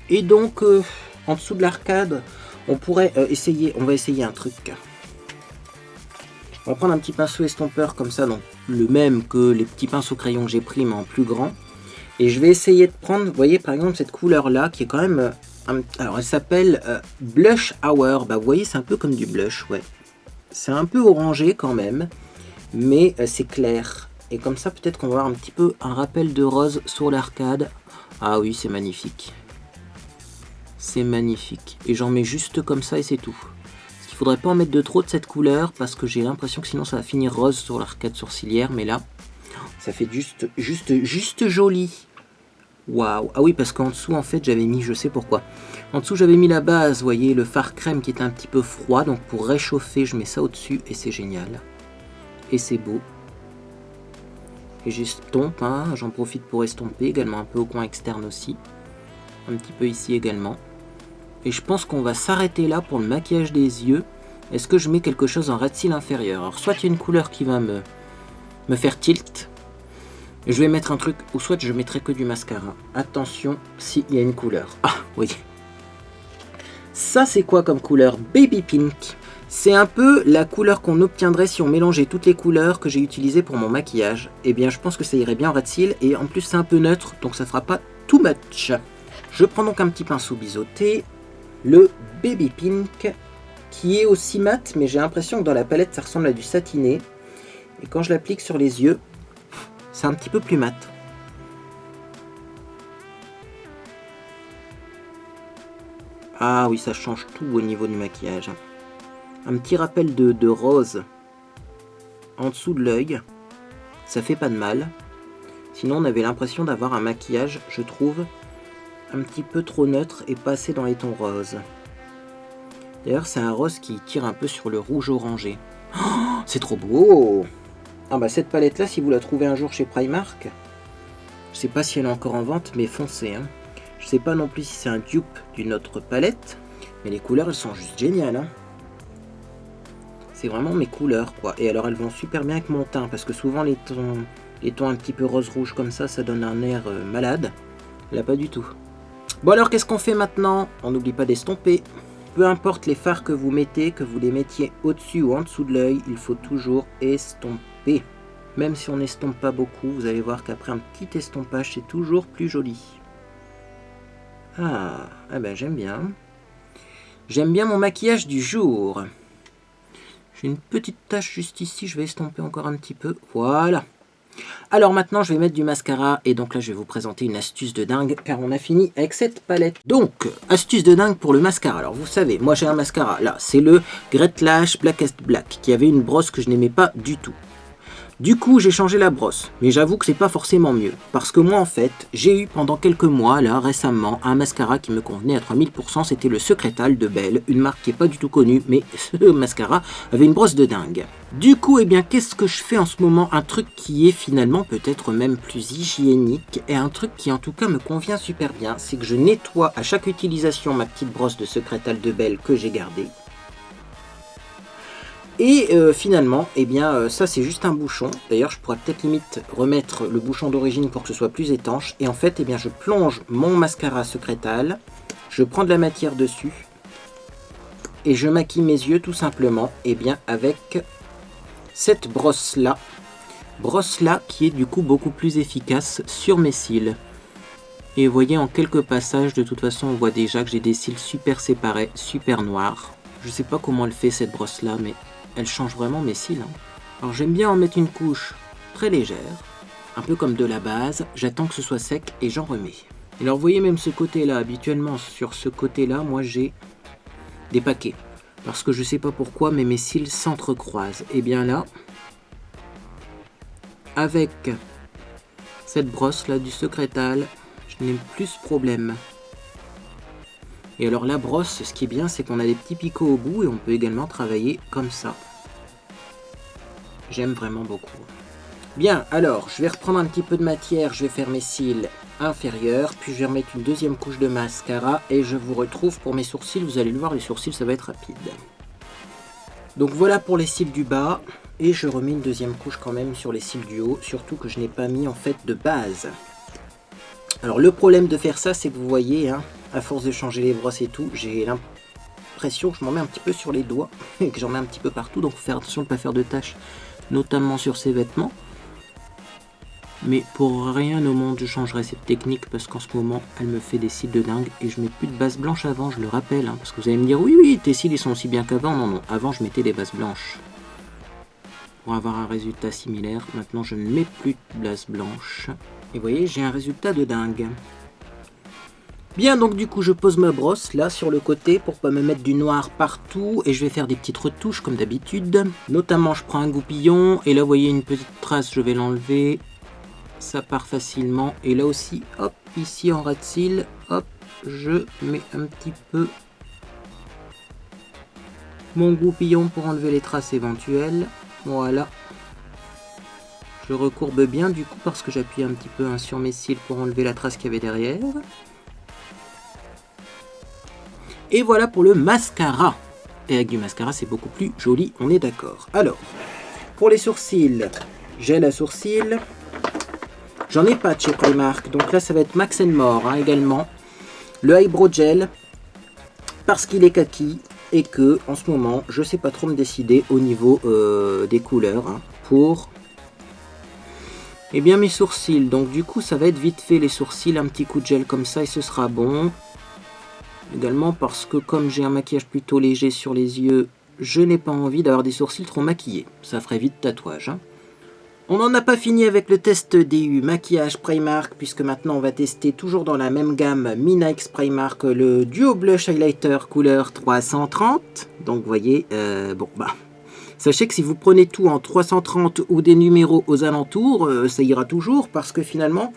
Et donc, en dessous de l'arcade, on pourrait essayer, on va essayer un truc. On va prendre un petit pinceau estompeur comme ça, donc le même que les petits pinceaux crayons que j'ai pris, mais en plus grand. Et je vais essayer de prendre, vous voyez par exemple cette couleur là, qui est quand même... alors elle s'appelle Blush Hour. Bah vous voyez, c'est un peu comme du blush, ouais. C'est un peu orangé quand même, mais c'est clair. Et comme ça peut-être qu'on va avoir un petit peu un rappel de rose sur l'arcade. Ah oui, c'est magnifique. C'est magnifique. Et j'en mets juste comme ça et c'est tout. Il faudrait pas en mettre de trop de cette couleur, parce que j'ai l'impression que sinon ça va finir rose sur l'arcade sourcilière, mais là ça fait juste joli. Waouh. Ah oui, parce qu'en dessous en fait j'avais mis, je sais pourquoi, en dessous j'avais mis la base, vous voyez, le fard crème qui est un petit peu froid, donc pour réchauffer je mets ça au dessus et c'est génial et c'est beau. Et j'estompe, hein, j'en profite pour estomper également un peu au coin externe aussi, un petit peu ici également. Et je pense qu'on va s'arrêter là pour le maquillage des yeux. Est-ce que je mets quelque chose en red seal inférieur? Alors soit il y a une couleur qui va me faire tilt, je vais mettre un truc, ou soit je mettrai que du mascara. Attention, s'il y a une couleur. Ah oui. Ça c'est quoi comme couleur? Baby Pink. C'est un peu la couleur qu'on obtiendrait si on mélangeait toutes les couleurs que j'ai utilisées pour mon maquillage. Eh bien je pense que ça irait bien en red seal, et en plus c'est un peu neutre, donc ça fera pas too much. Je prends donc un petit pinceau biseauté, le Baby Pink, qui est aussi mat, mais j'ai l'impression que dans la palette ça ressemble à du satiné. Et quand je l'applique sur les yeux, c'est un petit peu plus mat. Ah oui, ça change tout au niveau du maquillage. Un petit rappel de rose en dessous de l'œil, ça fait pas de mal. Sinon on avait l'impression d'avoir un maquillage, je trouve, un petit peu trop neutre et pas assez dans les tons roses. D'ailleurs c'est un rose qui tire un peu sur le rouge orangé. Oh, c'est trop beau! Ah bah cette palette là, si vous la trouvez un jour chez Primark, je sais pas si elle est encore en vente, mais foncez, hein. Je sais pas non plus si c'est un dupe d'une autre palette, mais les couleurs elles sont juste géniales, hein. C'est vraiment mes couleurs quoi. Et alors elles vont super bien avec mon teint, parce que souvent les tons un petit peu rose rouge comme ça donne un air malade. Là pas du tout. Bon alors qu'est-ce qu'on fait maintenant? On n'oublie pas d'estomper. Peu importe les fards que vous mettez, que vous les mettiez au-dessus ou en dessous de l'œil, il faut toujours estomper. Même si on n'estompe pas beaucoup, vous allez voir qu'après un petit estompage, c'est toujours plus joli. Ah, eh ben j'aime bien. J'aime bien mon maquillage du jour. J'ai une petite tache juste ici, je vais estomper encore un petit peu. Voilà. Alors maintenant, je vais mettre du mascara. Et donc là, je vais vous présenter une astuce de dingue, car on a fini avec cette palette. Donc, astuce de dingue pour le mascara. Alors vous savez, moi j'ai un mascara. Là, c'est le Great Lash Blackest Black, qui avait une brosse que je n'aimais pas du tout. Du coup, j'ai changé la brosse, mais j'avoue que c'est pas forcément mieux. Parce que moi, en fait, j'ai eu pendant quelques mois, là, récemment, un mascara qui me convenait à 3000%, c'était le Secretal de Belle, une marque qui est pas du tout connue, mais ce mascara avait une brosse de dingue. Du coup, eh bien, qu'est-ce que je fais en ce moment? Un truc qui est finalement peut-être même plus hygiénique, et un truc qui en tout cas me convient super bien, c'est que je nettoie à chaque utilisation ma petite brosse de Secretal de Belle que j'ai gardée. Et finalement, eh bien, ça c'est juste un bouchon. D'ailleurs, je pourrais peut-être limite remettre le bouchon d'origine pour que ce soit plus étanche. Et en fait, eh bien, je plonge mon mascara Secretal, je prends de la matière dessus, et je maquille mes yeux tout simplement, eh bien, avec cette brosse-là. Brosse-là qui est du coup beaucoup plus efficace sur mes cils. Et vous voyez, en quelques passages, de toute façon, on voit déjà que j'ai des cils super séparés, super noirs. Je sais pas comment elle fait cette brosse-là, mais elle change vraiment mes cils. Alors j'aime bien en mettre une couche très légère, un peu comme de la base. J'attends que ce soit sec et j'en remets. Et alors vous voyez même ce côté-là, habituellement sur ce côté-là, moi j'ai des paquets. Parce que je sais pas pourquoi, mais mes cils s'entrecroisent. Et bien là, avec cette brosse-là du Secretal, je n'ai plus ce problème. Et alors la brosse, ce qui est bien, c'est qu'on a des petits picots au bout et on peut également travailler comme ça. J'aime vraiment beaucoup. Bien, alors, je vais reprendre un petit peu de matière, je vais faire mes cils inférieurs, puis je vais remettre une deuxième couche de mascara et je vous retrouve pour mes sourcils. Vous allez le voir, les sourcils, ça va être rapide. Donc voilà pour les cils du bas, et je remets une deuxième couche quand même sur les cils du haut, surtout que je n'ai pas mis en fait de base. Alors le problème de faire ça, c'est que vous voyez, hein, à force de changer les brosses et tout, j'ai l'impression que je m'en mets un petit peu sur les doigts et que j'en mets un petit peu partout, donc faut faire attention de ne pas faire de taches, notamment sur ces vêtements. Mais pour rien au monde je changerai cette technique parce qu'en ce moment elle me fait des cils de dingue et je mets plus de base blanche avant, je le rappelle, hein, parce que vous allez me dire oui tes cils ils sont aussi bien qu'avant. Non non, avant je mettais des bases blanches pour avoir un résultat similaire. Maintenant je ne mets plus de base blanche. Et vous voyez, j'ai un résultat de dingue. Bien, donc du coup, je pose ma brosse là sur le côté pour pas me mettre du noir partout. Et je vais faire des petites retouches comme d'habitude. Notamment, je prends un goupillon. Et là, vous voyez une petite trace, je vais l'enlever. Ça part facilement. Et là aussi, hop, ici en ras de cils, hop, je mets un petit peu mon goupillon pour enlever les traces éventuelles. Voilà. Je recourbe bien du coup parce que j'appuie un petit peu sur mes cils pour enlever la trace qu'il y avait derrière. Et voilà pour le mascara. Et avec du mascara c'est beaucoup plus joli, on est d'accord. Alors, pour les sourcils, gel à sourcils. J'en ai pas de chez Primark, donc là ça va être Max & More hein, également. Le Eyebrow Gel, parce qu'il est kaki et que en ce moment je sais pas trop me décider au niveau des couleurs hein, pour... Et bien mes sourcils, donc du coup ça va être vite fait les sourcils, un petit coup de gel comme ça et ce sera bon. Également parce que comme j'ai un maquillage plutôt léger sur les yeux, je n'ai pas envie d'avoir des sourcils trop maquillés. Ça ferait vite tatouage. Hein. On n'en a pas fini avec le test DU maquillage Primark, puisque maintenant on va tester toujours dans la même gamme Minax Primark le Duo Blush Highlighter couleur 330. Donc vous voyez, bon bah... Sachez que si vous prenez tout en 330 ou des numéros aux alentours, ça ira toujours parce que finalement,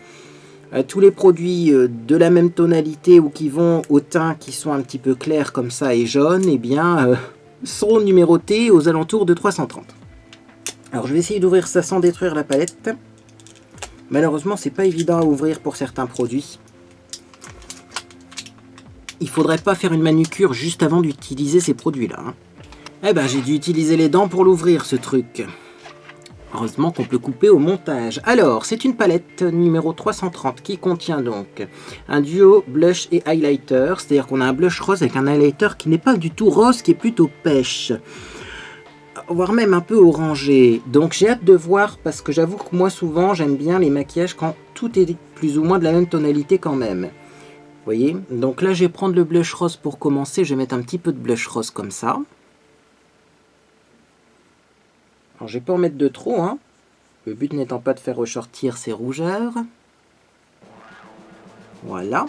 tous les produits de la même tonalité ou qui vont au teint qui sont un petit peu clairs comme ça et jaunes, eh bien, sont numérotés aux alentours de 330. Alors je vais essayer d'ouvrir ça sans détruire la palette. Malheureusement, c'est pas évident à ouvrir pour certains produits. Il faudrait pas faire une manucure juste avant d'utiliser ces produits-là. Hein. Eh ben, j'ai dû utiliser les dents pour l'ouvrir, ce truc. Heureusement qu'on peut couper au montage. Alors, c'est une palette numéro 330 qui contient donc un duo blush et highlighter. C'est-à-dire qu'on a un blush rose avec un highlighter qui n'est pas du tout rose, qui est plutôt pêche. voire même un peu orangé. Donc j'ai hâte de voir, parce que j'avoue que moi souvent j'aime bien les maquillages quand tout est plus ou moins de la même tonalité quand même. Vous voyez? Donc là je vais prendre le blush rose pour commencer, je vais mettre un petit peu de blush rose comme ça. Alors je vais pas en mettre de trop, hein. Le but n'étant pas de faire ressortir ces rougeurs. Voilà.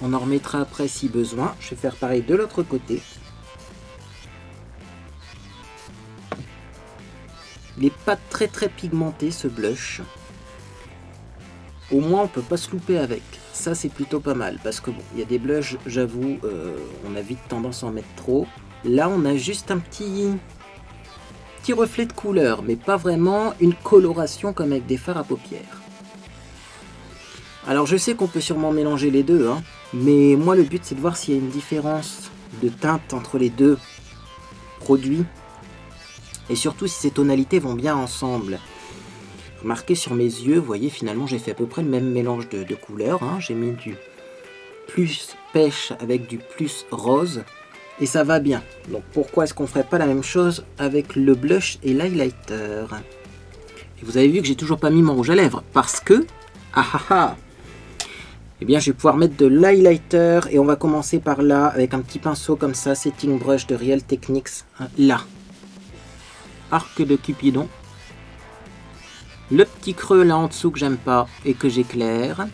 On en remettra après si besoin. Je vais faire pareil de l'autre côté. Il n'est pas très pigmenté ce blush. Au moins on peut pas se louper avec. Ça c'est plutôt pas mal. Parce que bon, il y a des blushs, j'avoue, on a vite tendance à en mettre trop. Là on a juste un petit reflet de couleur. Mais pas vraiment une coloration comme avec des fards à paupières. Alors je sais qu'on peut sûrement mélanger les deux. Hein, mais moi le but c'est de voir s'il y a une différence de teinte entre les deux produits. Et surtout si ces tonalités vont bien ensemble. Remarquez sur mes yeux, vous voyez finalement j'ai fait à peu près le même mélange de couleurs. Hein. J'ai mis du plus pêche avec du plus rose. Et ça va bien. Donc pourquoi est-ce qu'on ferait pas la même chose avec le blush et l'highlighter? Et vous avez vu que j'ai toujours pas mis mon rouge à lèvres. Parce que... eh bien je vais pouvoir mettre de l'highlighter. Et on va commencer par là avec un petit pinceau comme ça. Setting brush de Real Techniques. Là. Arc de Cupidon. Le petit creux là en dessous que j'aime pas et que j'éclaire.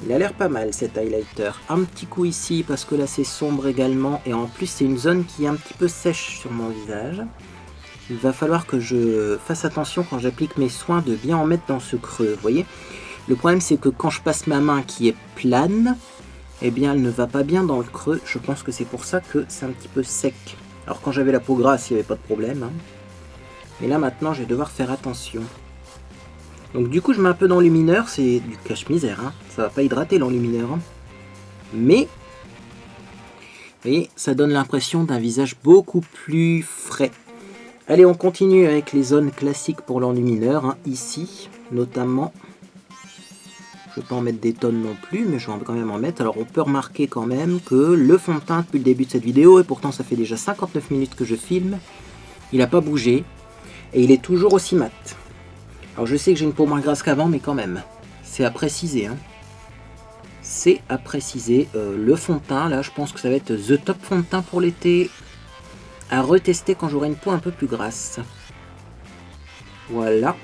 Il a l'air pas mal cet highlighter. Un petit coup ici parce que là c'est sombre également. Et en plus c'est une zone qui est un petit peu sèche sur mon visage. Il va falloir que je fasse attention quand j'applique mes soins de bien en mettre dans ce creux. Vous voyez, le problème c'est que quand je passe ma main qui est plane, eh bien elle ne va pas bien dans le creux. Je pense que c'est pour ça que c'est un petit peu sec. Alors quand j'avais la peau grasse, il n'y avait pas de problème. Hein. Mais là maintenant, je vais devoir faire attention. Donc du coup, je mets un peu d'enlumineur. C'est du cache-misère. Hein. Ça va pas hydrater l'enlumineur. Hein. Mais, vous voyez, ça donne l'impression d'un visage beaucoup plus frais. Allez, on continue avec les zones classiques pour l'enlumineur. Hein. Ici, notamment... Je ne vais pas en mettre des tonnes non plus, mais je vais quand même en mettre. Alors on peut remarquer quand même que le fond de teint depuis le début de cette vidéo, et pourtant ça fait déjà 59 minutes que je filme, il n'a pas bougé, et il est toujours aussi mat. Alors je sais que j'ai une peau moins grasse qu'avant, mais quand même, c'est à préciser. Hein. C'est à préciser. Le fond de teint, là je pense que ça va être the top fond de teint pour l'été, à retester quand j'aurai une peau un peu plus grasse. Voilà.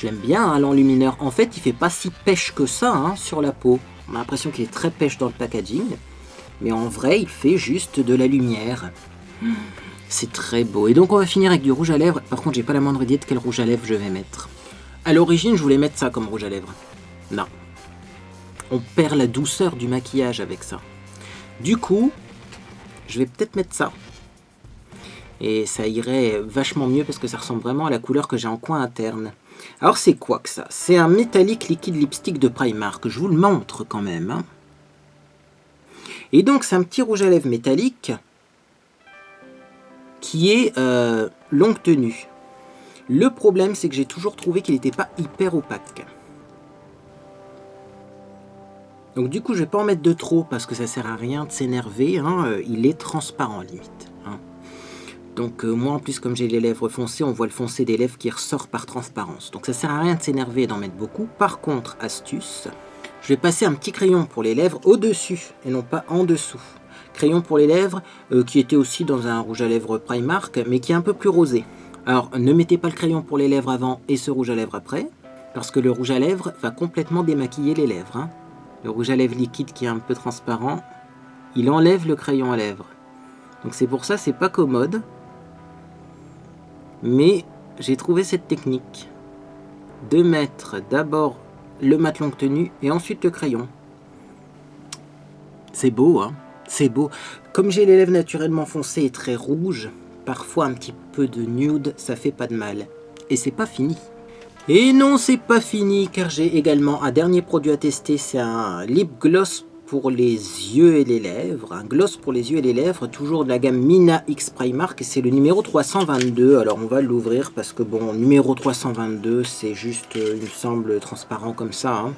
J'aime bien hein, l'enlumineur. En fait, il fait pas si pêche que ça hein, sur la peau. On a l'impression qu'il est très pêche dans le packaging. Mais en vrai, il fait juste de la lumière. C'est très beau. Et donc, on va finir avec du rouge à lèvres. Par contre, j'ai pas la moindre idée de quel rouge à lèvres je vais mettre. À l'origine, je voulais mettre ça comme rouge à lèvres. Non. On perd la douceur du maquillage avec ça. Du coup, je vais peut-être mettre ça. Et ça irait vachement mieux parce que ça ressemble vraiment à la couleur que j'ai en coin interne. Alors c'est quoi que ça? C'est un métallique liquide lipstick de Primark. Je vous le montre quand même. Hein. Et donc c'est un petit rouge à lèvres métallique qui est longue tenue. Le problème c'est que j'ai toujours trouvé qu'il n'était pas hyper opaque. Donc du coup je vais pas en mettre de trop parce que ça sert à rien de s'énerver. Hein. Il est transparent limite. Hein. Donc moi en plus comme j'ai les lèvres foncées, on voit le foncé des lèvres qui ressort par transparence. Donc ça sert à rien de s'énerver et d'en mettre beaucoup. Par contre, astuce, je vais passer un petit crayon pour les lèvres au-dessus et non pas en dessous. Crayon pour les lèvres qui était aussi dans un rouge à lèvres Primark mais qui est un peu plus rosé. Alors ne mettez pas le crayon pour les lèvres avant et ce rouge à lèvres après parce que le rouge à lèvres va complètement démaquiller les lèvres. Hein. Le rouge à lèvres liquide qui est un peu transparent, il enlève le crayon à lèvres. Donc c'est pour ça c'est pas commode. Mais j'ai trouvé cette technique de mettre d'abord le mat longue tenue et ensuite le crayon. C'est beau, hein? C'est beau. Comme j'ai les lèvres naturellement foncées et très rouges, parfois un petit peu de nude, ça fait pas de mal. Et c'est pas fini. Et non, c'est pas fini car j'ai également un dernier produit à tester. C'est un lip gloss pour les yeux et les lèvres, un gloss pour les yeux et les lèvres, toujours de la gamme Mina X Primark, et c'est le numéro 322. Alors on va l'ouvrir parce que bon, numéro 322, c'est juste, il me semble, transparent comme ça. Hein.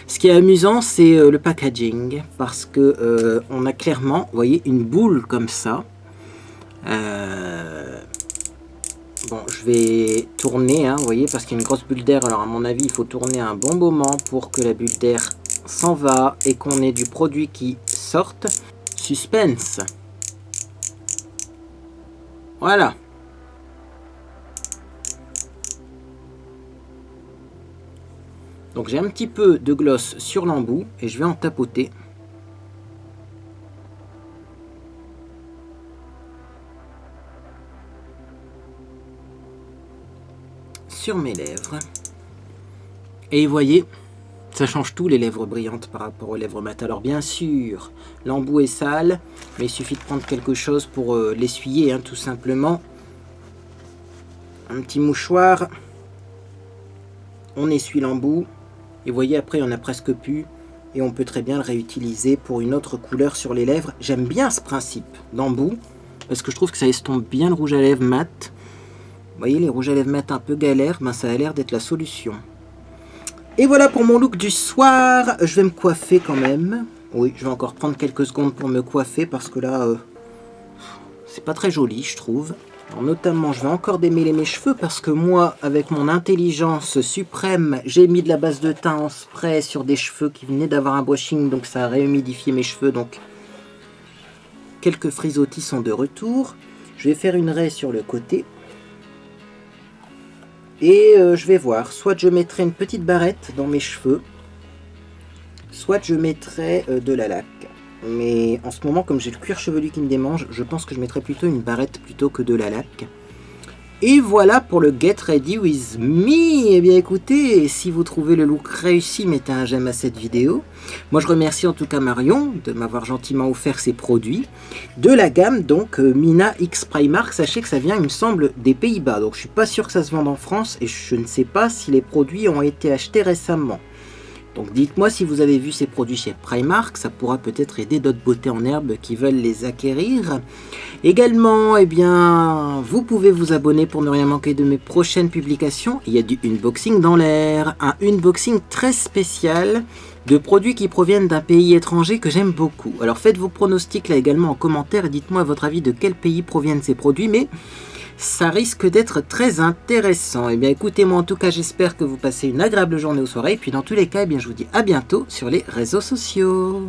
Ce qui est amusant, c'est le packaging, parce que on a clairement, vous voyez, une boule comme ça. Bon, je vais tourner, hein, vous voyez, parce qu'il y a une grosse bulle d'air. Alors à mon avis, il faut tourner un bon moment pour que la bulle d'air s'en va et qu'on ait du produit qui sorte. Suspense. Voilà. Donc j'ai un petit peu de gloss sur l'embout et je vais en tapoter. Sur mes lèvres. Et vous voyez, ça change tout les lèvres brillantes par rapport aux lèvres mat. Alors bien sûr, l'embout est sale, mais il suffit de prendre quelque chose pour l'essuyer, hein, tout simplement. Un petit mouchoir. On essuie l'embout. Et vous voyez, après, on a presque plus. Et on peut très bien le réutiliser pour une autre couleur sur les lèvres. J'aime bien ce principe d'embout, parce que je trouve que ça estompe bien le rouge à lèvres mat. Vous voyez, les rouges à lèvres mat un peu galères, ben ça a l'air d'être la solution. Et voilà pour mon look du soir. Je vais me coiffer quand même. Oui, je vais encore prendre quelques secondes pour me coiffer, parce que là, c'est pas très joli, je trouve. Alors, notamment, je vais encore démêler mes cheveux, parce que moi, avec mon intelligence suprême, j'ai mis de la base de teint en spray sur des cheveux qui venaient d'avoir un brushing, donc ça a réhumidifié mes cheveux, donc quelques frisottis sont de retour. Je vais faire une raie sur le côté. Et je vais voir, soit je mettrai une petite barrette dans mes cheveux, soit je mettrai de la laque. Mais en ce moment, comme j'ai le cuir chevelu qui me démange, je pense que je mettrai plutôt une barrette plutôt que de la laque. Et voilà pour le Get Ready With Me. Eh bien écoutez, si vous trouvez le look réussi, mettez un j'aime à cette vidéo. Moi je remercie en tout cas Marion de m'avoir gentiment offert ces produits. De la gamme donc Mina X Primark. Sachez que ça vient, il me semble, des Pays-Bas. Donc je suis pas sûr que ça se vende en France et je ne sais pas si les produits ont été achetés récemment. Donc dites-moi si vous avez vu ces produits chez Primark, ça pourra peut-être aider d'autres beautés en herbe qui veulent les acquérir. Également, eh bien, vous pouvez vous abonner pour ne rien manquer de mes prochaines publications. Il y a du unboxing dans l'air, un unboxing très spécial de produits qui proviennent d'un pays étranger que j'aime beaucoup. Alors faites vos pronostics là également en commentaire et dites-moi à votre avis de quel pays proviennent ces produits, mais ça risque d'être très intéressant. Et bien écoutez, moi en tout cas j'espère que vous passez une agréable journée ou soirée. Et puis dans tous les cas, eh bien, je vous dis à bientôt sur les réseaux sociaux.